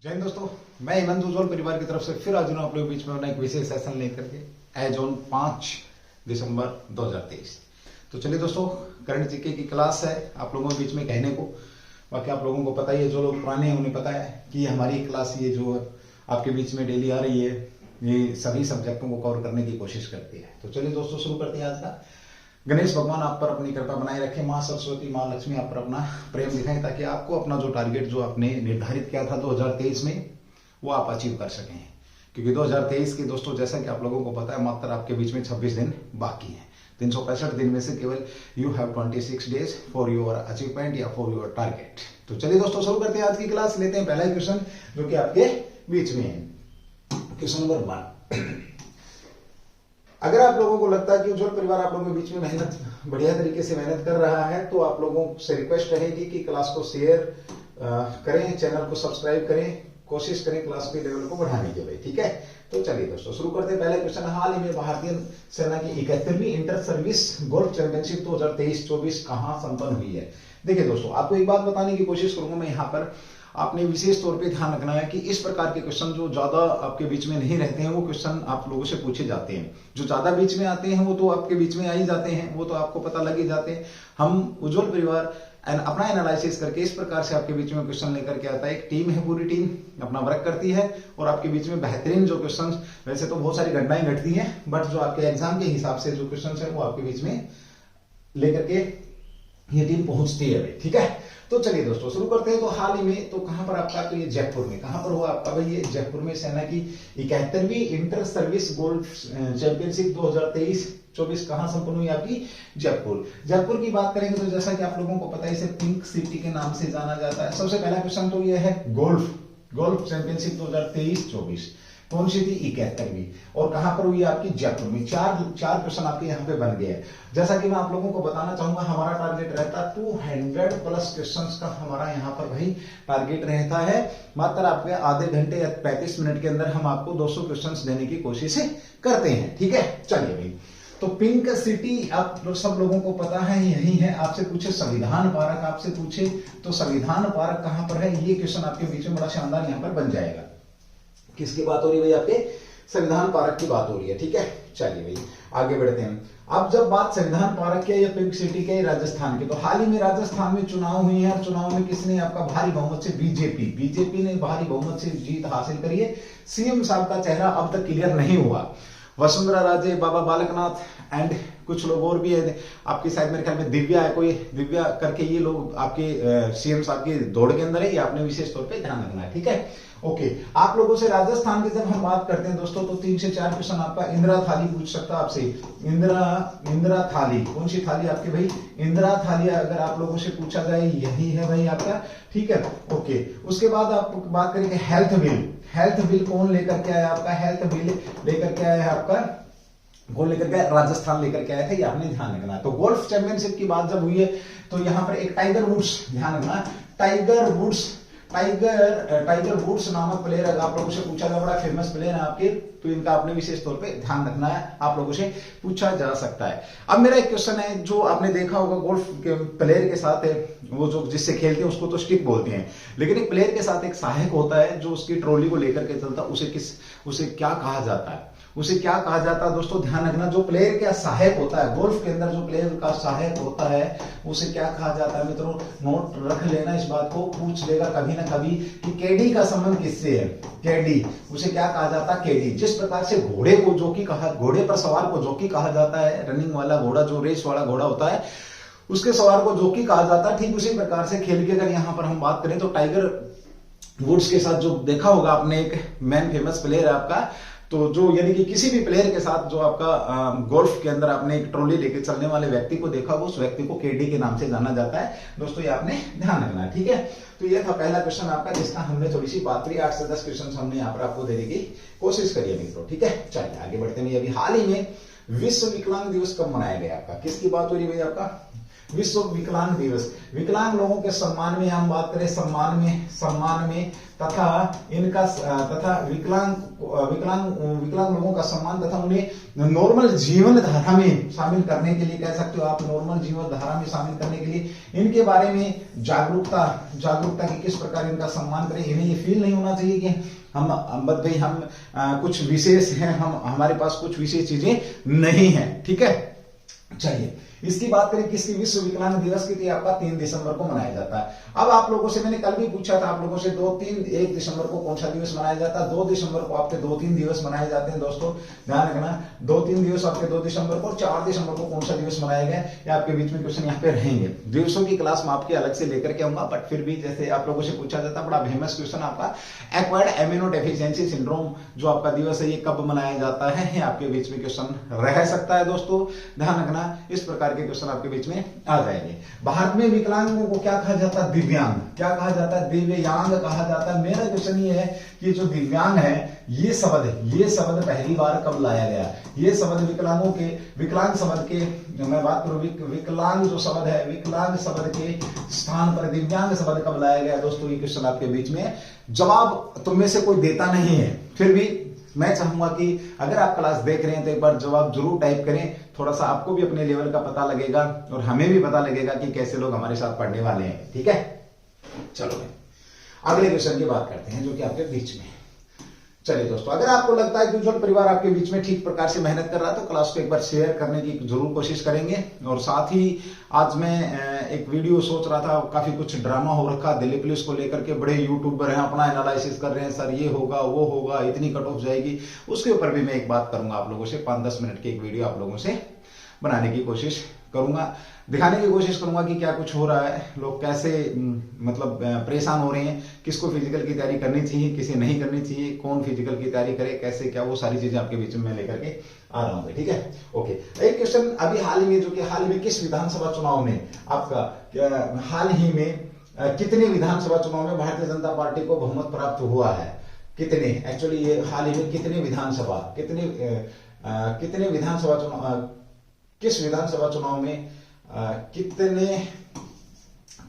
जय हिंद दोस्तों, मैं हेमंत उज्ज्वल परिवार की तरफ से फिर आज आप लोगों के बीच में अपना एक विशेष सेशन लेकर के एज ऑन 5 दिसंबर 2023। तो चलिए दोस्तों, करंट जीके की क्लास है आप लोगों के बीच में कहने को। बाकी आप लोगों को पता ही है, जो लोग पुराने हैं उन्हें पता है कि हमारी क्लास ये जो आपके बीच में डेली आ रही है, ये सभी सब्जेक्टों को कवर करने की कोशिश करती है। तो चलिए दोस्तों, शुरू करते हैं आज का। गणेश भगवान आप पर अपनी कृपा बनाए रखें, माँ सरस्वती माँ लक्ष्मी आप पर अपना प्रेम दिखाएं, ताकि आपको अपना जो टारगेट जो आपने निर्धारित किया था 2023 में वो आप अचीव कर सकें। क्योंकि 2023 के दोस्तों, जैसा कि आप लोगों को पता है, मात्र आपके बीच में 26 दिन बाकी हैं। 365 दिन में से केवल you have 26 days for your achievement या फॉर योर टारगेट। तो चलिए दोस्तों, शुरू करते हैं आज की क्लास। लेते हैं पहला क्वेश्चन जो कि आपके बीच में है। Question number 1। अगर आप लोगों को लगता है कि उज्ज्वल परिवार आप लोगों के बीच में मेहनत बढ़िया तरीके से मेहनत कर रहा है, तो आप लोगों से रिक्वेस्ट रहेगी कि क्लास को शेयर करें, चैनल को सब्सक्राइब करें, कोशिश करें क्लास के लेवल को बढ़ाने के लिए। ठीक है, तो चलिए दोस्तों शुरू करते हैं। पहला क्वेश्चन, हाल ही में भारतीय सेना की 71वीं इंटर सर्विस गोल्फ चैंपियनशिप 2023-24 कहां संपन्न हुई है? देखिए दोस्तों, आपको एक बात बताने की कोशिश करूंगा मैं यहाँ पर। आपने विशेष तौर पे ध्यान रखना है कि इस प्रकार के क्वेश्चन जो ज्यादा आपके बीच में नहीं रहते हैं, वो क्वेश्चन आप लोगों से पूछे जाते हैं। जो ज्यादा बीच में आते हैं वो तो आपके बीच में आ ही जाते हैं, वो तो आपको पता लग ही जाते हैं। हम उज्ज्वल परिवार अपना एनालिसिस करके इस प्रकार से आपके बीच में क्वेश्चन लेकर के आता है। एक टीम है, पूरी टीम अपना वर्क करती है और आपके बीच में बेहतरीन जो क्वेश्चन, वैसे तो बहुत सारी घटनाएं घटती हैं, बट जो आपके एग्जाम के हिसाब से जो क्वेश्चन है वो आपके बीच में लेकर के ये टीम पहुंचती है। ठीक है, तो चलिए दोस्तों शुरू करते हैं। तो हाल ही में तो कहां पर आपका, तो ये जयपुर में। कहां पर हुआ आपका भाई? ये जयपुर में सेना की 71वीं इंटर सर्विस गोल्फ चैंपियनशिप 2023-24 कहां संपन्न हुई? आपकी जयपुर। जयपुर की बात करेंगे तो जैसा कि आप लोगों को पता है, इसे पिंक सिटी के नाम से जाना जाता है। सबसे पहला क्वेश्चन तो ये है गोल्फ चैंपियनशिप 2023-24 कौन सी थी? 71वीं। और कहां पर हुई? आपकी जयपुर में। चार क्वेश्चन आपके यहाँ पे बन गए। जैसा कि मैं आप लोगों को बताना चाहूंगा, हमारा टारगेट रहता 200+ क्वेश्चंस का हमारा यहाँ पर भाई टारगेट रहता है। मात्र आपके आधे घंटे या 35 मिनट के अंदर हम आपको 200 क्वेश्चंस देने की कोशिश करते हैं। ठीक है, चलिए भाई। तो पिंक सिटी आप सब लोगों को पता है यही है। आपसे पूछे संविधान पार्क, आपसे पूछे तो संविधान पार्क कहां पर है? ये क्वेश्चन आपके बीच में बड़ा शानदार यहाँ पर बन जाएगा। किसकी बात हो रही है भाई? आपके संविधान पार्क की बात हो रही है। ठीक है, चलिए भाई आगे बढ़ते हैं। अब जब बात संविधान पार्क के या पिंक सिटी के, राजस्थान के, तो हाल ही में राजस्थान में चुनाव हुए हैं और चुनाव में किसने आपका भारी बहुमत से बीजेपी ने भारी बहुमत से जीत हासिल करी है। सीएम साहब का चेहरा अब तक क्लियर नहीं हुआ। वसुंधरा राजे, बाबा बालकनाथ एंड कुछ लोग और भी है आपकी साइड, मेरे ख्याल में दिव्या है, कोई दिव्या करके, ये लोग आपके सीएम साहब की दौड़ के अंदर है। ये आपने विशेष तौर पे ध्यान रखना है। ठीक है, ओके। आप लोगों से राजस्थान के जब हम बात करते हैं दोस्तों, तो 3 से 4 क्वेश्चन आपका इंदिरा थाली पूछ सकता है आपसे। इंदिरा थाली, कौन सी थाली आपकी भाई? इंदिरा थाली अगर आप लोगों से पूछा जाए, यही है भाई आपका। ठीक है, ओके। उसके बाद आप बात करेंगे हेल्थ बिल कौन लेकर के आया आपका? हेल्थ बिल लेकर के आया है आपका, कौन लेकर के? राजस्थान लेकर के आया था। ये आपने ध्यान रखना है। तो गोल्फ चैंपियनशिप की बात जब हुई है, तो यहाँ पर एक टाइगर वुड्स, ध्यान रखना, टाइगर वुड्स नामक प्लेयर अगर आप लोगों से पूछा जाए, बड़ा फेमस प्लेयर है आपके, तो इनका आपने विशेष तौर पे ध्यान रखना है, आप लोगों से पूछा जा सकता है। अब मेरा एक क्वेश्चन है, जो आपने देखा होगा गोल्फ के प्लेयर के साथ है, वो जो जिससे खेलते हैं उसको तो स्टिक बोलते हैं, लेकिन एक प्लेयर के साथ एक सहायक होता है जो उसकी ट्रॉली को लेकर के चलता है, उसे क्या कहा जाता है? उसे क्या कहा जाता है दोस्तों? ध्यान रखना, जो प्लेयर का सहायक होता है गोल्फ के अंदर, जो प्लेयर का सहायक होता है उसे क्या कहा जाता है? मित्रों नोट रख लेना, इस बात को पूछ लेगा कभी ना कभी कि केडी का संबंध किससे है? केडी, उसे क्या कहा जाता है? केडी। जिस प्रकार से घोड़े को जॉकी कहा, घोड़े पर सवार को जॉकी कहा जाता है, रनिंग वाला घोड़ा जो रेस वाला घोड़ा होता है उसके सवार को जॉकी कहा जाता है, ठीक उसी प्रकार से खेल की अगर यहाँ पर हम बात करें तो टाइगर वुड्स के साथ जो देखा होगा आपने, एक मैन फेमस प्लेयर है आपका, तो जो यानी कि किसी भी प्लेयर के साथ जो आपका गोल्फ के अंदर आपने एक ट्रॉली लेके चलने वाले व्यक्ति को देखा होगा, उस व्यक्ति को केडी के नाम से जाना जाता है। दोस्तों ये आपने ध्यान रखना है। ठीक है, तो ये था पहला क्वेश्चन आपका, जिसका हमने थोड़ी सी बात करी। 8 से 10 क्वेश्चन हमने यहाँ पर आपको देने की कोशिश करी है मित्रों। ठीक है, चलिए आगे बढ़ते हैं। अभी हाल ही में विश्व विकलांग दिवस कब मनाया गया आपका? किसकी बात हो रही है भाई? आपका विश्व विकलांग दिवस, विकलांग लोगों के सम्मान में हम बात करें, सम्मान में तथा इनका तथा विकलांग लोगों का सम्मान तथा उन्हें नॉर्मल जीवन धारा में शामिल करने के लिए, कह सकते हो आप, नॉर्मल जीवन धारा में शामिल करने के लिए इनके बारे में जागरूकता की किस प्रकार इनका सम्मान करें। इन्हें ये फील नहीं होना चाहिए कि हम कुछ विशेष हैं, हमारे पास कुछ विशेष चीजें नहीं है। ठीक है, चलिए इसकी बात करें किसकी, विश्व विकलांग दिवस की, आपका 3 दिसंबर को मनाया जाता है। अब आप लोगों से मैंने कल भी पूछा था आप लोगों से 1 दिसंबर को कौन सा दिवस मनाया जाता है। 2 दिसंबर को आपके 2-3 दिवस मनाए जाते हैं दोस्तों, ध्यान रखना। 2-3 दिवस आपके 2 दिसंबर को, 4 दिसंबर को कौन सा दिवस मनाया गया, या आपके बीच में क्वेश्चन यहाँ पे रहेंगे। दिवसों की क्लास मैं आपके अलग से लेकर के आऊंगा, बट फिर भी जैसे आप लोगों से पूछा जाता है, बड़ा फेमस क्वेश्चन आपका एक्वायर्ड एमिनो डेफिशिएंसी सिंड्रोम जो आपका दिवस है ये कब मनाया जाता है, आपके बीच में क्वेश्चन रह सकता है दोस्तों, ध्यान रखना। इस प्रकार के क्वेश्चन आपके बीच में आ जाएंगे। भारत में विकलांगों को क्या कहा जाता है, दिव्यांग। क्या कहा जाता है, दिव्यांग कहा जाता है। मेरा क्वेश्चन ये है कि जो दिव्यांग है ये शब्द पहली बार कब लाया गया, ये शब्द विकलांग शब्द के, मैं बात करूं विकलांग जो शब्द है, विकलांग शब्द के स्थान पर दिव्यांग शब्द कब लाया गया दोस्तों, ये क्वेश्चन आपके बीच में जवाब तुम में से कोई देता नहीं है। फिर भी मैं चाहूंगा कि अगर आप क्लास देख रहे हैं तो एक बार जवाब जरूर टाइप करें, थोड़ा सा आपको भी अपने लेवल का पता लगेगा और हमें भी पता लगेगा कि कैसे लोग हमारे साथ पढ़ने वाले हैं। ठीक है, चलो अगले क्वेश्चन की बात करते हैं जो कि आपके बीच में। चलिए दोस्तों, अगर आपको लगता है कि उज्जवल परिवार आपके बीच में ठीक प्रकार से मेहनत कर रहा है तो क्लास को एक बार शेयर करने की जरूर कोशिश करेंगे। और साथ ही आज मैं एक वीडियो सोच रहा था, काफी कुछ ड्रामा हो रखा दिल्ली पुलिस को लेकर के, बड़े यूट्यूबर हैं अपना एनालिसिस कर रहे हैं, सर ये होगा वो होगा, इतनी कट ऑफ जाएगी, उसके ऊपर भी मैं एक बात करूंगा आप लोगों से। 5-10 मिनट की एक वीडियो आप लोगों से बनाने की कोशिश करूंगा, दिखाने की कोशिश करूंगा कि क्या कुछ हो रहा है, लोग कैसे मतलब परेशान हो रहे हैं, किसको फिजिकल की तैयारी करनी चाहिए, किसे नहीं करनी चाहिए, कौन फिजिकल की तैयारी करे, कैसे क्या, वो सारी चीजें आपके बीच में लेकर के आ रहा हूँ। ठीक है, ओके। एक क्वेश्चन अभी हाल ही में, जो कि हाल ही में किस विधानसभा चुनाव में आपका हाल ही में कितने विधानसभा चुनाव में भारतीय जनता पार्टी को बहुमत प्राप्त हुआ है, कितने, एक्चुअली ये हाल ही में कितने विधानसभा चुनाव, किस विधानसभा चुनाव में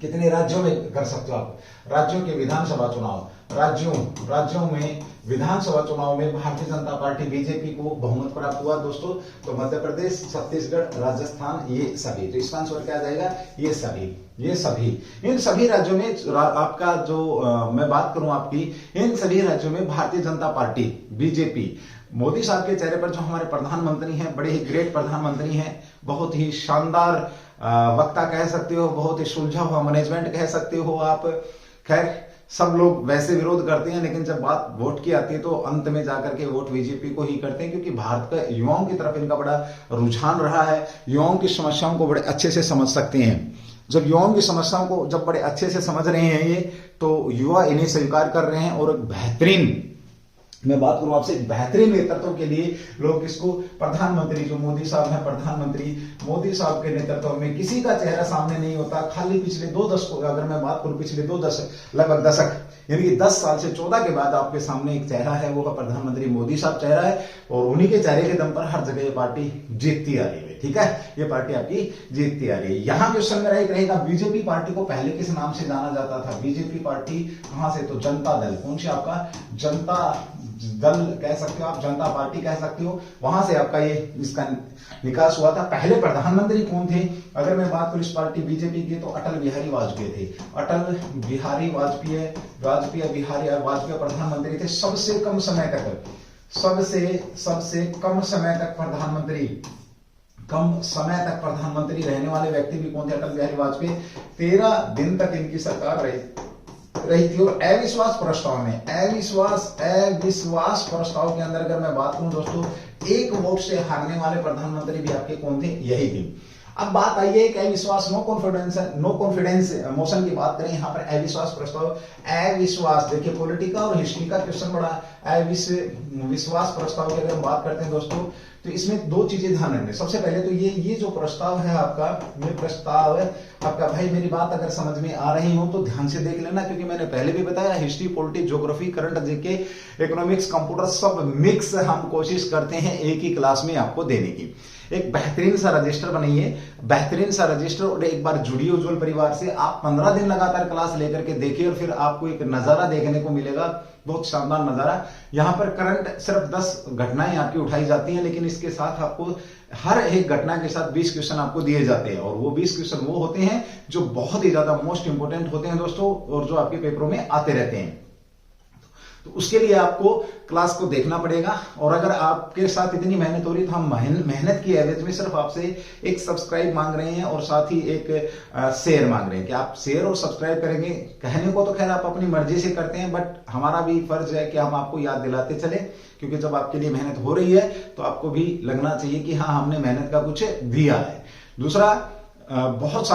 कितने राज्यों में कर सकते हो आप, राज्यों के विधानसभा चुनाव, राज्यों में विधानसभा चुनाव में भारतीय जनता पार्टी बीजेपी को बहुमत प्राप्त हुआ दोस्तों। तो मध्य प्रदेश, छत्तीसगढ़, राजस्थान, ये सभी, तो इसका आंसर क्या आ जाएगा, ये सभी। इन सभी राज्यों में आपका जो मैं बात करूं आपकी, इन सभी राज्यों में भारतीय जनता पार्टी बीजेपी, मोदी साहब के चेहरे पर जो हमारे प्रधानमंत्री हैं, बड़े ही ग्रेट प्रधानमंत्री हैं, बहुत ही शानदार वक्ता कह सकते हो, बहुत ही सुलझा हुआ मैनेजमेंट कह सकते हो आप। खैर, सब लोग वैसे विरोध करते हैं, लेकिन जब बात वोट की आती है तो अंत में जाकर के वोट बीजेपी को ही करते हैं, क्योंकि भारत का युवाओं की तरफ इनका बड़ा रुझान रहा है, युवाओं की समस्याओं को बड़े अच्छे से समझ सकते हैं। जब युवाओं की समस्याओं को जब बड़े अच्छे से समझ रहे हैं ये, तो युवा इन्हें स्वीकार कर रहे हैं, और बेहतरीन, मैं बात करूं आपसे, बेहतरीन नेतृत्व के लिए लोग इसको, प्रधानमंत्री जो मोदी साहब हैं, प्रधानमंत्री मोदी साहब के नेतृत्व में किसी का चेहरा सामने नहीं होता। खाली पिछले 2 दशकों, अगर मैं बात करूं पिछले 2 दशक, लगभग दशक, यानी कि 10 साल से 14 के बाद आपके सामने एक चेहरा है, वो प्रधानमंत्री मोदी साहब चेहरा है, और उन्हीं के चेहरे के दम पर हर जगह ये पार्टी जीतती आ रही है। ठीक है, ये पार्टी आपकी जीतती आ रही है। यहाँ क्वेश्चन मेरा एक रहेगा, बीजेपी पार्टी को पहले किस नाम से जाना जाता था, बीजेपी पार्टी कहां से, तो जनता दल, कौन सी आपका जनता दल कह सकते हो आप, जनता पार्टी कह सकते हो, वहां से आपका ये इसका विकास हुआ था। पहले प्रधानमंत्री कौन थे, अगर मैं बात करूं इस पार्टी बीजेपी की, तो अटल बिहारी वाजपेयी थे, अटल बिहारी वाजपेयी प्रधानमंत्री थे। सबसे कम समय तक प्रधानमंत्री रहने वाले व्यक्ति भी कौन थे, अटल बिहारी वाजपेयी। 13 दिन तक इनकी सरकार रही थी। और अविश्वास प्रस्ताव के अंदर अगर मैं बात करूं दोस्तों, 1 वोट से हारने वाले प्रधानमंत्री भी आपके कौन थे, यही थे। अब बात आई है कि अविश्वास, नो कॉन्फिडेंस मोशन की बात करें, यहाँ पर अविश्वास प्रस्ताव, अविश्वास, देखिए पॉलिटिका और हिस्ट्री का क्वेश्चन बड़ा, अविश्वास प्रस्ताव की अगर हम बात करते हैं दोस्तों, तो इसमें दो चीजें ध्यान रखनी। सबसे पहले तो ये जो प्रस्ताव है आपका, ये प्रस्ताव है आपका, भाई मेरी बात अगर समझ में आ रही हो तो ध्यान से देख लेना, क्योंकि मैंने पहले भी बताया history, politics, geography, current GK, economics, computer सब मिक्स हम कोशिश करते हैं एक ही क्लास में आपको देने की। एक बेहतरीन सा रजिस्टर बनाइए, बेहतरीन सा रजिस्टर, और एक बार जुड़िए उज्जवल परिवार से। आप 15 दिन लगातार क्लास लेकर के देखिए और फिर आपको एक नजारा देखने को मिलेगा, बहुत शानदार नजारा। यहां पर करंट सिर्फ 10 घटनाएं आपकी उठाई जाती हैं, लेकिन इसके साथ आपको हर एक घटना के साथ 20 क्वेश्चन आपको दिए जाते हैं, और वो 20 क्वेश्चन वो होते हैं जो बहुत ही ज्यादा मोस्ट इंपोर्टेंट होते हैं दोस्तों, और जो आपके पेपरों में आते रहते हैं। तो उसके लिए आपको क्लास को देखना पड़ेगा, और अगर आपके साथ इतनी मेहनत हो रही तो हम मेहनत की एवरेज में सिर्फ आपसे एक सब्सक्राइब मांग रहे हैं और साथ ही एक शेयर मांग रहे हैं कि आप शेयर और सब्सक्राइब करेंगे। कहने को तो खैर आप अपनी मर्जी से करते हैं, बट हमारा भी फर्ज है कि हम आपको याद दिलाते चले, क्योंकि जब आपके लिए मेहनत हो रही है तो आपको भी लगना चाहिए कि हाँ हमने मेहनत का कुछ दिया है। दूसरा, बहुत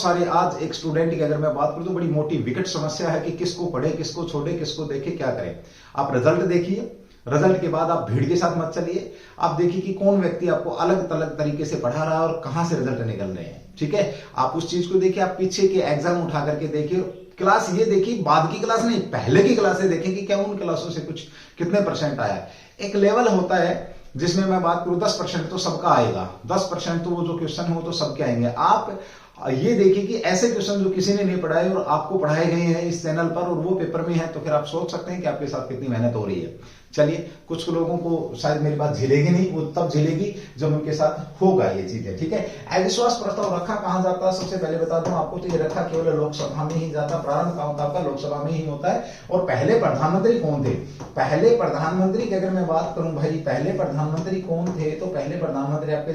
सारे आज एक स्टूडेंट की अगर मैं बात करूं तो बड़ी मोटी विकट समस्या है कि किसको पढ़े, किसको छोड़े, किसको देखे, क्या करें। आप रिजल्ट देखिए, रिजल्ट के बाद आप भीड़ के साथ मत चलिए, आप देखिए कि कौन व्यक्ति आपको अलग अलग तरीके से पढ़ा रहा है और कहां से रिजल्ट निकल रहे हैं। ठीक है, आप उस चीज को देखिए, आप पीछे के एग्जाम उठा करके देखिए, क्लास ये देखिए, बाद की क्लास नहीं, पहले की क्लासें देखें कि क्या उन क्लासों से कुछ कितने परसेंट आया। एक लेवल होता है जिसमें मैं बात करूं 10% तो सबका आएगा, 10% तो वो जो क्वेश्चन है वो तो सबके आएंगे। आप ये देखिए कि ऐसे क्वेश्चन जो किसी ने नहीं पढ़ाए और आपको पढ़ाए गए हैं इस चैनल पर और वो पेपर में है, तो फिर आप सोच सकते हैं कि आपके साथ कितनी मेहनत हो रही है। चलिए, कुछ लोगों को शायद मेरी बात झेलेगी नहीं, वो तब झेलेगी जब उनके साथ होगा ये चीजें। ठीक है, अविश्वास प्रस्ताव रखा कहां जाता है, सबसे पहले बता दूं आपको, तो ये रखा केवल लोकसभा में ही जाता, प्रारंभ कहां होता है, लोकसभा में ही होता है। और पहले प्रधानमंत्री कौन थे? पहले प्रधानमंत्री की अगर मैं बात करूं भाई, पहले प्रधानमंत्री कौन थे, तो पहले प्रधानमंत्री आपके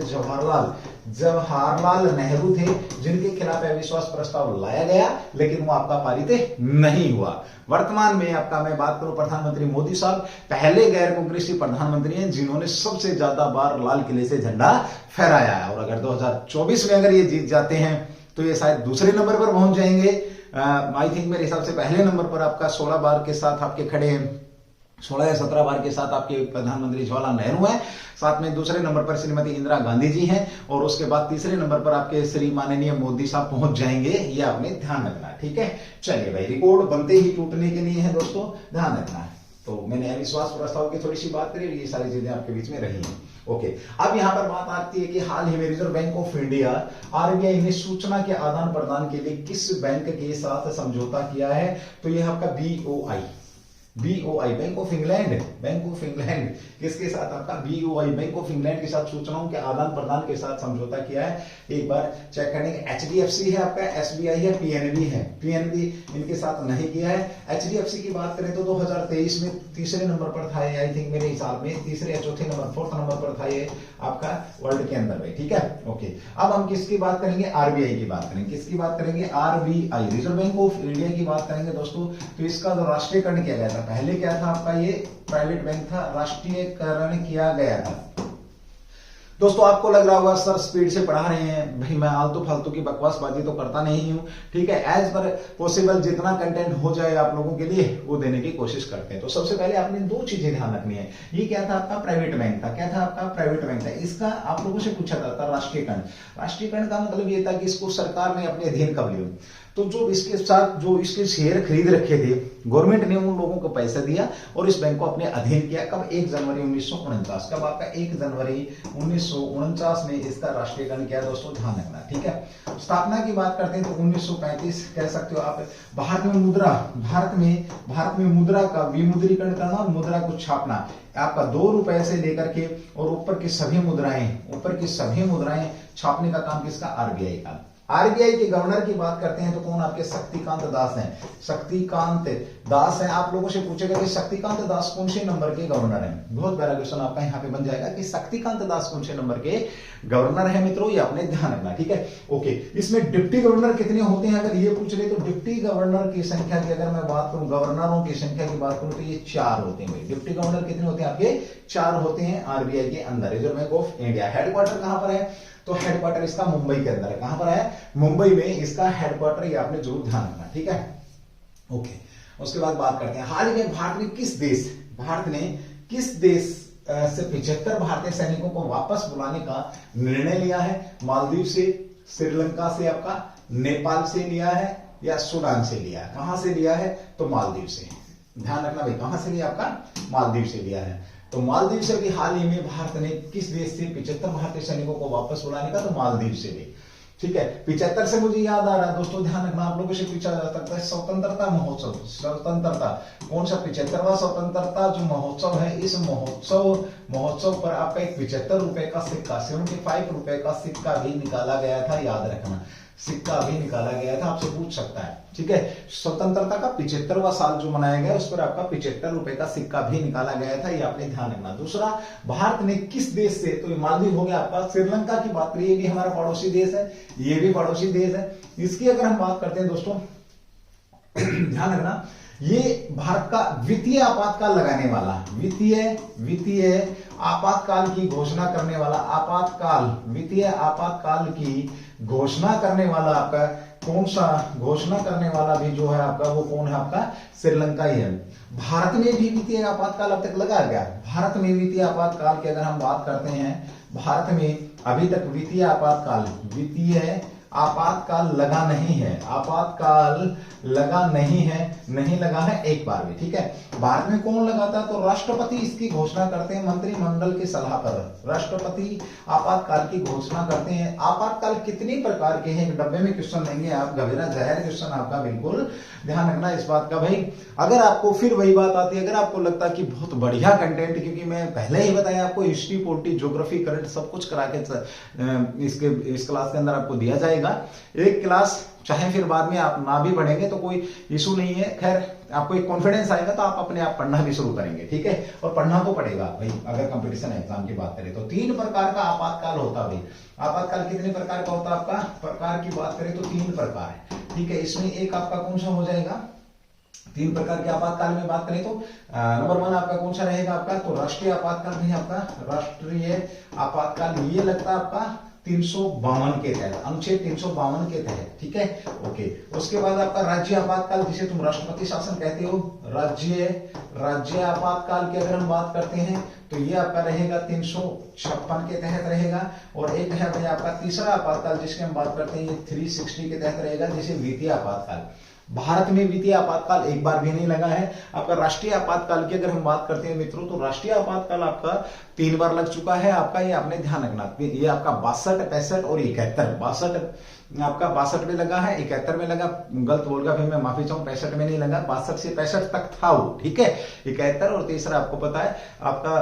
जवाहरलाल नेहरू थे, जिनके खिलाफ अविश्वास प्रस्ताव लाया गया, लेकिन वो आपका पारित नहीं हुआ। वर्तमान में आपका मैं बात करूं प्रधानमंत्री मोदी साहब, पहले गैर कांग्रेसी प्रधानमंत्री हैं जिन्होंने सबसे ज्यादा बार लाल किले से झंडा फहराया है। और अगर 2024 में अगर ये जीत जाते हैं तो ये शायद दूसरे नंबर पर पहुंच जाएंगे। आई थिंक मेरे हिसाब से पहले नंबर पर आपका 16 बार के साथ आपके खड़े हैं, 16 या 17 बार के साथ आपके प्रधानमंत्री जवाहरलाल नेहरू हैं, साथ में दूसरे नंबर पर श्रीमती इंदिरा गांधी जी हैं, और उसके बाद तीसरे नंबर पर आपके श्री माननीय मोदी साहब पहुंच जाएंगे। ये आपने ध्यान रखना, ठीक है। चलिए भाई, रिकॉर्ड बनते ही टूटने के लिए है दोस्तों, ध्यान रखना है। तो मैंने अविश्वास प्रस्ताव की थोड़ी सी बात करी, ये सारी चीजें आपके बीच में रही हैं। ओके, अब यहां पर बात आती है कि हाल ही में reserve bank of India RBI ने सूचना के आदान प्रदान के लिए किस बैंक के साथ समझौता किया है, तो यह आपका बीओआई बैंक ऑफ इंग्लैंड किसके साथ? आपका बीओआई बैंक ऑफ इंग्लैंड के साथ सूचनाओं के आदान प्रदान के साथ समझौता किया है। एक बार चेक करेंगे, एचडीएफसी है आपका, एसबीआई है, पीएनबी है। पीएनबी इनके साथ नहीं किया है। एचडीएफसी की बात करें तो 2023 में तीसरे नंबर पर था, आई थिंक मेरे हिसाब में तीसरे या चौथे नंबर, 4th नंबर पर था ये आपका वर्ल्ड के अंदर में। ठीक है, ओके। अब हम किसकी बात करेंगे? आरबीआई की बात करेंगे। किसकी बात करेंगे? RBI, reserve bank of India की बात करेंगे दोस्तों। तो इसका जो राष्ट्रीयकरण किया गया था, पहले क्या था आपका, ये प्राइवेट बैंक था, राष्ट्रीयकरण किया गया था। दोस्तों आपको लग रहा होगा सर स्पीड से पढ़ा रहे हैं, भाई मैं आलतू फालतू की बकवासबाजी तो करता नहीं हूं। ठीक है, एज पर पॉसिबल जितना कंटेंट हो जाए आप लोगों के लिए वो देने की कोशिश करते हैं। तो सबसे पहले आपने दो चीजें ध्यान रखनी है। ये क्या था? आपका प्राइवेट बैंक था। क्या था? आपका प्राइवेट बैंक था। इसका आप लोगों से पूछा जाता राष्ट्रीयकरण। राष्ट्रीयकरण का मतलब ये था कि इसको सरकार ने अपने अधीन कब लिया, तो जो इसके साथ जो इसके शेयर खरीद रखे थे, गवर्नमेंट ने उन लोगों को पैसा दिया और इस बैंक को अपने अधीन किया। कब? 1 जनवरी 1949। कब? आपका 1 जनवरी 1949 में इसका राष्ट्रीयकरण किया दोस्तों, ध्यान रखना। ठीक है, स्थापना की बात करते हैं तो 1935 कह सकते हो आप। भारत में मुद्रा का विमुद्रीकरण करना और मुद्रा को छापना, आपका 2 रुपए से लेकर के और ऊपर की सभी मुद्राएं छापने का काम किसका? आरबीआई का। आरबीआई के गवर्नर की बात करते हैं तो कौन? आपके शक्तिकांत दास हैं। शक्तिकांत दास हैं। आप लोगों से पूछेगा कि शक्तिकांत दास कौन से नंबर के गवर्नर हैं? बहुत बड़ा क्वेश्चन आपका यहाँ पे बन जाएगा कि शक्तिकांत दास कौन से नंबर के गवर्नर है मित्रों, ये आपने ध्यान रखना। ठीक है, ओके। इसमें डिप्टी गवर्नर कितने होते हैं अगर ये पूछ रहे तो डिप्टी गवर्नर की संख्या की अगर मैं बात करूं, गवर्नरों की संख्या की बात करूं तो ये 4 होते हैं। डिप्टी गवर्नर कितने होते हैं? आपके 4 होते हैं आरबीआई के अंदर। Reserve bank of India headquarter कहां पर है? तो हेडक्वार्टर इसका मुंबई के अंदर है। कहां पर है? मुंबई में इसका हेडक्वार्टर, ये आपने जरूर ध्यान रखना। ठीक है, ओके। उसके बाद बात करते हैं हाल ही में भारत ने किस देश से 75 भारतीय सैनिकों को वापस बुलाने का निर्णय लिया है। मालदीव से, श्रीलंका से, आपका नेपाल से लिया है या सूडान से लिया है? कहां से लिया है? तो मालदीव से। ध्यान रखना भाई, कहां से लिया? आपका मालदीव से लिया है। तो मालदीव से भी हाल ही में भारत ने किस देश से 75 भारतीय सैनिकों को वापस बुलाने का? तो मालदीव से भी। ठीक है, 75 से मुझे याद आ रहा है दोस्तों, ध्यान रखना, आप लोगों से पूछा जा सकता है स्वतंत्रता महोत्सव। स्वतंत्रता कौन सा? 75वां स्वतंत्रता जो महोत्सव है, इस महोत्सव पर आपका एक 75 रुपए का सिक्का, 75 रुपए का सिक्का भी निकाला गया था। याद रखना, सिक्का भी निकाला गया था, आपसे पूछ सकता है। ठीक है, स्वतंत्रता का 75वां साल जो मनाया गया, उस पर आपका 75 रुपए का सिक्का भी निकाला गया था, ये आपने ध्यान रखना। दूसरा, भारत ने किस देश से, तो मालदीव हो गया आपका। श्रीलंका की बात करिए, ये भी हमारा पड़ोसी देश है, ये भी पड़ोसी देश है। इसकी अगर हम बात करते हैं दोस्तों, ध्यान रखना, ये भारत का वित्तीय आपातकाल लगाने वाला, वित्तीय आपातकाल की घोषणा करने वाला, वित्तीय आपातकाल की घोषणा करने वाला आपका कौन सा? घोषणा करने वाला भी जो है आपका, वो कौन है? आपका श्रीलंका ही है। भारत में भी वित्तीय आपातकाल अब तक लगा गया। भारत में वित्तीय आपातकाल की अगर हम बात करते हैं, भारत में अभी तक वित्तीय आपातकाल लगा नहीं है, आपातकाल लगा नहीं है, नहीं लगा है एक बार भी। ठीक है, भारत में कौन लगाता है? तो राष्ट्रपति इसकी घोषणा करते हैं, मंत्रिमंडल की सलाह पर राष्ट्रपति आपातकाल की घोषणा करते हैं। आपातकाल कितने प्रकार के हैं, एक डब्बे में क्वेश्चन देंगे आप, गवेरा जहर क्वेश्चन आपका, बिल्कुल ध्यान रखना इस बात का भाई। अगर आपको फिर वही बात आती है, अगर आपको लगता है कि बहुत बढ़िया कंटेंट, क्योंकि मैं पहले ही बताया आपको हिस्ट्री, पॉलिटी, ज्योग्राफी, करंट सब कुछ करा के इस क्लास के अंदर आपको दिया जाएगा। एक क्लास चाहे फिर बाद में आप ना भी पढ़ेंगे तो कोई इशू नहीं है। खैर, आपको एक कॉन्फिडेंस आएगा तो आप अपने आप पढ़ना भी शुरू करेंगे। ठीक है, और पढ़ना तो पड़ेगा भाई, अगर कंपटीशन एग्जाम की बात करें तो। 3 प्रकार का आपातकाल होता है भाई। आपातकाल कितने प्रकार का होता है? आपका प्रकार की बात करें तो 3 प्रकार है। ठीक है, इसमें एक आपका कौन सा हो जाएगा? 3 प्रकार के आपातकाल में बात करें तो नंबर 1 आपका कौन सा रहेगा? आपका तो राष्ट्रीय आपातकाल नहीं, आपका राष्ट्रीय आपातकाल ये लगता है आपका 352 के तहत, अनुच्छेद 352 के तहत। ठीक है, ओके। उसके बाद आपका राज्य आपातकाल, जिसे तुम राष्ट्रपति शासन कहते हो, राज्य आपातकाल की अगर हम बात करते हैं तो ये आपका रहेगा 356 के तहत रहेगा। और एक है भाई आपका तीसरा आपातकाल, जिसकी हम बात करते हैं, ये 360 के तहत रहेगा, जिसे वित्तीय आपातकाल। भारत में वित्तीय आपातकाल एक बार भी नहीं लगा है। आपका राष्ट्रीय आपातकाल की अगर हम बात करते हैं मित्रों, तो राष्ट्रीय आपातकाल आपका 3 बार लग चुका है आपका, ये आपने ध्यान रखना। ये आपका 62, 65 और 71। 62 आपका 62 में लगा है, 71 में लगा, गलत बोल गया फिर मैं माफी चाहूँ, 65 में नहीं लगा, 62 से 65 तक था वो। ठीक है, 71 और तीसरा आपको पता है आपका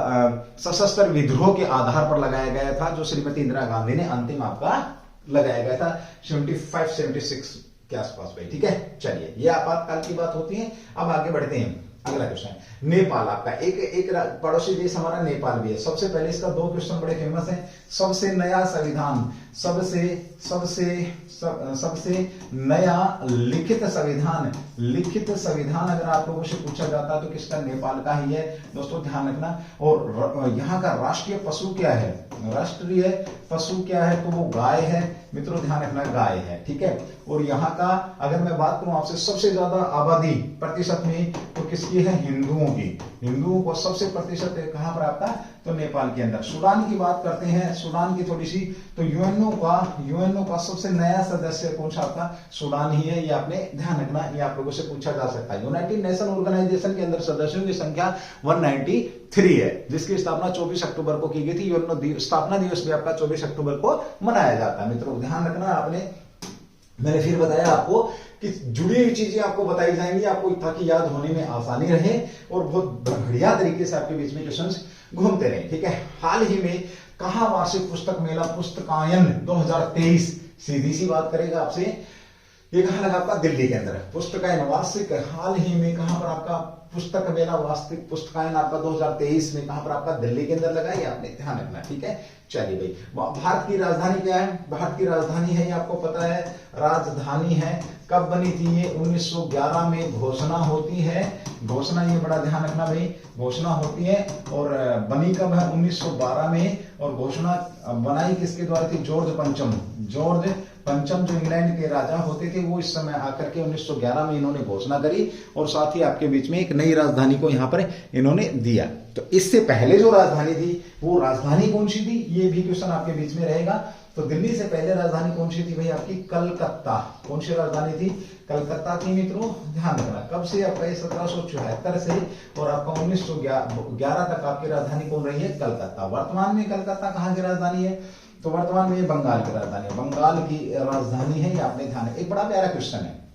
सशस्त्र विद्रोह के आधार पर लगाया गया था, जो श्रीमती इंदिरा गांधी ने अंतिम आपका लगाया गया था 75, 76 के आसपास भाई। ठीक है, चलिए, ये आपातकाल की बात होती है। अब आगे बढ़ते हैं, अगला क्वेश्चन। नेपाल आपका एक पड़ोसी देश हमारा नेपाल भी है। सबसे पहले इसका 2 क्वेश्चन बड़े फेमस हैं। सबसे नया संविधान, सबसे नया लिखित संविधान अगर आप लोगों से पूछा जाता है तो किसका? नेपाल का ही है दोस्तों, ध्यान रखना। और यहाँ का राष्ट्रीय पशु क्या है? राष्ट्रीय पशु क्या है? तो वो गाय है मित्रों, ध्यान रखना, गाय है। ठीक है, और यहाँ का अगर मैं बात करूं आपसे, सबसे ज्यादा आबादी प्रतिशत में तो किसकी है? हिंदुओं की। हिंदुओं को सबसे प्रतिशत कहां पर आपका? तो नेपाल के अंदर। सूडान की बात करते हैं, सूडान की थोड़ी सी, तो यूएनओ का सबसे नया सदस्य कौन सा आपका? सूडान ही है, ये आपने ध्यान रखना, ये आप लोगों से पूछा जा सकता है। यूनाइटेड नेशन ऑर्गेनाइजेशन के अंदर सदस्यों की संख्या 193 है, जिसकी स्थापना 24 अक्टूबर को की गई थी। यूएनओ स्थापना दिवस भी आपका 24 अक्टूबर को मनाया जाता है मित्रों, ध्यान रखना। मैंने फिर बताया आपको कि जुड़ी हुई चीजें आपको बताई जाएंगी, आपको ताकि याद होने में आसानी रहे और बहुत बढ़िया तरीके से आपके बीच में क्वेश्चंस घूमते रहे। ठीक है, हाल ही में कहां वार्षिक पुस्तक मेला पुस्तकायन 2023, सीधी सी बात करेगा आपसे, ये कहां लगा? आपका दिल्ली के अंदर पुस्तकायन वार्षिक। हाल ही में कहां पर आपका पुस्तक मेला वार्षिक पुस्तकायन आपका 2023 में कहां पर आपका? दिल्ली के अंदर लगा, ये आपने ध्यान रखना। ठीक है, चलिए भाई, भारत की राजधानी क्या है? भारत की राजधानी है, ये आपको पता है, राजधानी है। कब बनी थी ये? 1911 में घोषणा होती है, घोषणा, ये बड़ा ध्यान रखना भाई, घोषणा होती है। और बनी कब है? 1912 में। और घोषणा बनाई किसके द्वारा थी? जॉर्ज पंचम जो इंग्लैंड के राजा होते थे वो इस समय आकर के 1911 में इन्होंने घोषणा करी और साथ ही आपके बीच में एक नई राजधानी को यहाँ पर इन्होंने दिया। तो इससे पहले जो राजधानी थी वो राजधानी कौन सी थी, ये भी क्वेश्चन आपके बीच में रहेगा। तो दिल्ली से पहले राजधानी कौन सी थी भाई आपकी, कलकत्ता। कौन सी राजधानी थी, कलकत्ता थी मित्रों, ध्यान रखना। कब से आपका 1774 से और आपका 1911 तक आपकी राजधानी कौन रही है, कलकत्ता। वर्तमान में कलकत्ता कहाँ की राजधानी है, तो वर्तमान में ये बंगाल की राजधानी है, बंगाल की राजधानी है, ये आपने ध्यान। एक बड़ा प्यारा क्वेश्चन है,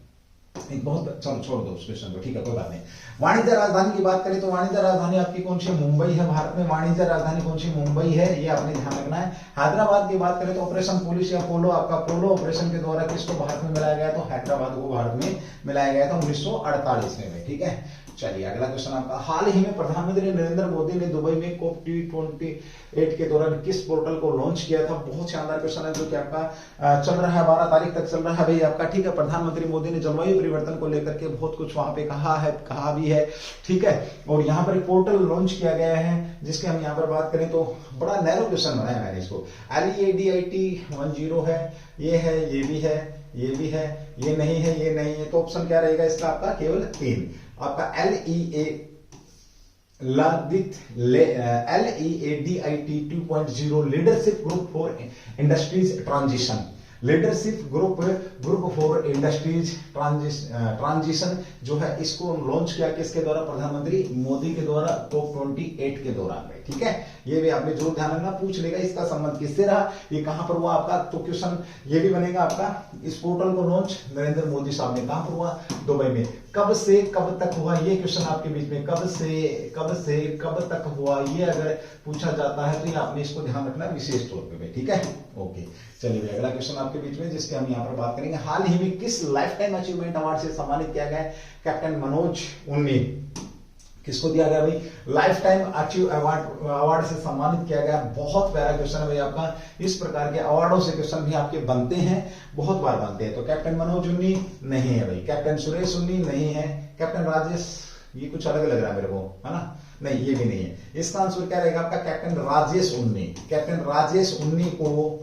एक बहुत, चलो छोड़ दो उस क्वेश्चन को, ठीक है कोई बात नहीं। वाणिज्य राजधानी की बात करें तो वाणिज्य राजधानी आपकी कौन सी है, मुंबई है। भारत में वाणिज्य राजधानी कौन सी, मुंबई है, ये आपने ध्यान रखना है। हैदराबाद की बात करें तो ऑपरेशन पुलिस या पोलो, आपका पोलो ऑपरेशन के द्वारा किसको भारत में मिलाया गया, तो हैदराबाद को भारत में मिलाया गया था 1948 में, ठीक है। चलिए अगला क्वेश्चन आपका, हाल ही में प्रधानमंत्री नरेंद्र मोदी ने दुबई में COP T28 के दौरान किस पोर्टल को लॉन्च किया था। बहुत शानदार क्वेश्चन है जो कि आपका चल रहा है, 12 तारीख तक चल रहा है भाई आपका, ठीक है। प्रधानमंत्री मोदी ने जलवायु परिवर्तन को लेकर के बहुत कुछ वहां पे कहा भी है, ठीक है। और यहाँ पर एक पोर्टल लॉन्च किया गया है जिसके हम यहाँ पर बात करें तो बड़ा नैरो क्वेश्चन बनाया मैंने इसको। LEADIT 10 है, ये है, ये भी है, ये भी है, ये नहीं है, ये नहीं है। तो ऑप्शन क्या रहेगा इसका आपका, केवल 3 आपका LEADIT 2.0 leadership group for industries transition, leadership group for industries transition जो है, इसको लॉन्च किया किसके द्वारा, प्रधानमंत्री मोदी के द्वारा COP 28 के दौरान में, ठीक है। ये भी आपने जरूर ध्यान रखना, पूछ लेगा इसका संबंध किससे रहा, ये कहां पर हुआ आपका, तो क्वेश्चन ये भी बनेगा आपका। इस पोर्टल को लॉन्च नरेंद्र मोदी साहब ने कहां पर हुआ, दुबई में। कब से कब तक हुआ, ये क्वेश्चन आपके बीच में, कब से कब तक हुआ, ये अगर पूछा जाता है तो ये आपने इसको ध्यान रखना विशेष तौर पे, ठीक है। ओके, चलिए अगला क्वेश्चन आपके बीच में जिसके हम यहाँ पर बात करेंगे, हाल ही में किस लाइफ टाइम अचीवमेंट अवार्ड से सम्मानित किया गया है कैप्टन मनोज उन्नी। किसको दिया गया भाई, लाइफ टाइम अवार्ड से सम्मानित किया गया। बहुत प्यारा क्वेश्चन है भाई आपका, इस प्रकार के अवार्डों से क्वेश्चन भी आपके बनते हैं, बहुत बार बनते हैं। तो कैप्टन मनोज उन्नी नहीं है भाई, कैप्टन सुरेश उन्नी नहीं है, कैप्टन राजेश, ये कुछ अलग लग रहा है मेरे को, है ना, नहीं ये भी नहीं है। इसका आंसर क्या रहेगा आपका, कैप्टन राजेश उन्नी। कैप्टन राजेश उन्नी को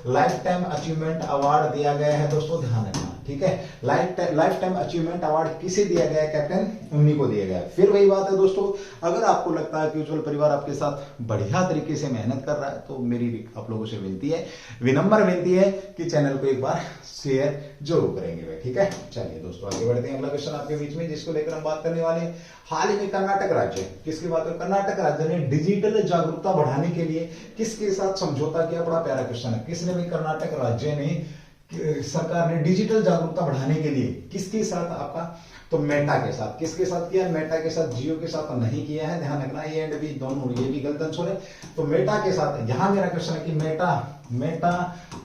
लाइफ टाइम अचीवमेंट अवार्ड दिया गया है दोस्तों, ध्यान रखना, ठीक है। लाइफ टाइम अचीवमेंट अवार्ड किसे दिया गया है, कैप्टन उन्नी को दिया गया है। फिर वही बात है दोस्तों, अगर आपको लगता है कि उज्जवल परिवार आपके साथ बढ़िया तरीके से मेहनत कर रहा है तो मेरी भी आप लोगों से विनती है, विनम्र विनती है कि चैनल को एक बार शेयर जरूर करेंगे भाई, ठीक है। चलिए दोस्तों आगे बढ़ते हैं, अगला क्वेश्चन आपके बीच में जिसको लेकर हम बात करने वाले हैं। हाल ही में कर्नाटक राज्य, किसकी बात है, कर्नाटक राज्य ने डिजिटल जागरूकता बढ़ाने के लिए किसके साथ समझौता किया। बड़ा प्यारा क्वेश्चन है, किसने भी, कर्नाटक राज्य ने, सरकार ने डिजिटल जागरूकता बढ़ाने के लिए किसके साथ आपका, तो मेटा के साथ। किसके साथ किया, मेटा के साथ, जियो के साथ तो नहीं किया है, ध्यान रखना, ए एंड बी दोनों, ये भी गलत आंसर है। तो मेटा के साथ, यहां मेरा क्वेश्चन है कि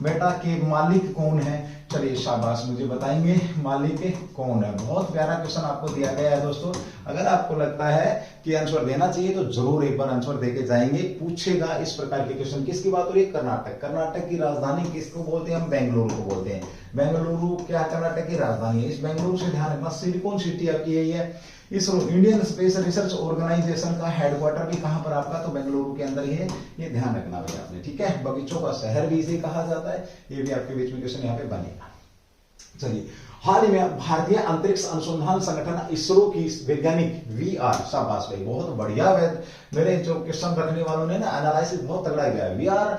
मेटा के मालिक कौन है। चलिए शाबाश, मुझे बताएंगे मालिक कौन है। बहुत प्यारा क्वेश्चन आपको दिया गया है दोस्तों, अगर आपको लगता है कि आंसर देना चाहिए तो जरूर एक बार आंसर देके जाएंगे। पूछेगा इस प्रकार के क्वेश्चन, किसकी बात हो रही है, कर्नाटक। कर्नाटक की राजधानी किसको बोलते हैं, हम बेंगलुरु को बोलते हैं। बेंगलुरु क्या कर्नाटक की राजधानी है। इस बेंगलुरु से ध्यान रखना, सिलिकॉन सिटी आपकी यही है। ISRO, Indian space research organisation का हेडक्वार्टर भी कहां पर आपका, तो बेंगलुरु के अंदर ही है, ये ध्यान रखना भाई आपने, ठीक है। बगीचों का शहर भी इसे कहा जाता है, ये भी आपके बीच में क्वेश्चन यहाँ पे बनेगा। चलिए, हाल ही में भारतीय अंतरिक्ष अनुसंधान संगठन इसरो की वैज्ञानिक VR, शाबाश भाई, बहुत बढ़िया। मेरे जो क्वेश्चन रखने वालों ने ना एनालिसिस बहुत तगड़ा किया है। VR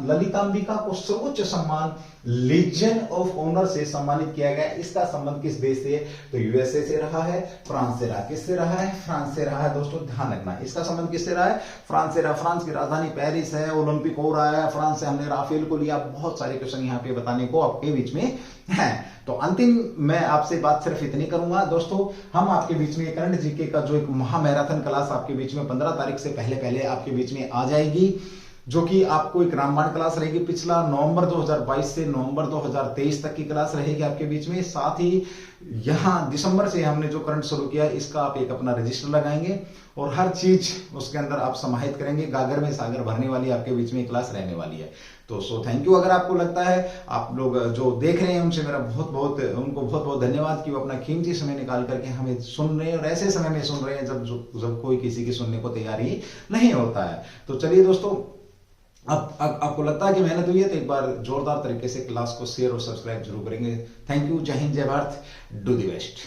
ललितांबिका को सर्वोच्च सम्मान लीजन ऑफ ऑनर से सम्मानित किया गया। इसका संबंध किस देश से है, तो USA से रहा है, फ्रांस से रहा। किससे रहा है, फ्रांस से रहा है दोस्तों, ध्यान रखना। इसका संबंध किससे रहा है, फ्रांस से रहा। फ्रांस की राजधानी पेरिस है, ओलंपिक हो रहा है, फ्रांस से हमने राफेल को लिया। बहुत सारे क्वेश्चन यहाँ पे बताने को आपके बीच में है। तो अंतिम मैं आपसे बात सिर्फ इतनी करूंगा दोस्तों, हम आपके बीच में करंट जीके का जो एक महामैराथन क्लास आपके बीच में 15 तारीख से पहले आपके बीच में आ जाएगी, जो कि आपको एक रामबाण क्लास रहेगी। पिछला नवंबर 2022 से नवंबर 2023 तक की क्लास रहेगी आपके बीच में। साथ ही यहां दिसंबर से हमने जो करंट शुरू किया है, इसका आप एक अपना रजिस्टर लगाएंगे और हर चीज उसके अंदर आप समाहित करेंगे। गागर में सागर भरने वाली आपके बीच में क्लास रहने वाली है। तो सो थैंक यू। अगर आपको लगता है, आप लोग जो देख रहे हैं उनसे मेरा उनको बहुत बहुत धन्यवाद कि वो अपना कीमती समय निकाल करके हमें सुन रहे हैं, और ऐसे समय में सुन रहे हैं जब कोई किसी की सुनने को तैयार ही नहीं होता है। तो चलिए दोस्तों, अब आपको लगता है कि मेहनत हुई है तो एक बार जोरदार तरीके से क्लास को शेयर और सब्सक्राइब जरूर करेंगे। Thank you. जय हिंद, जय भारत। Do the best.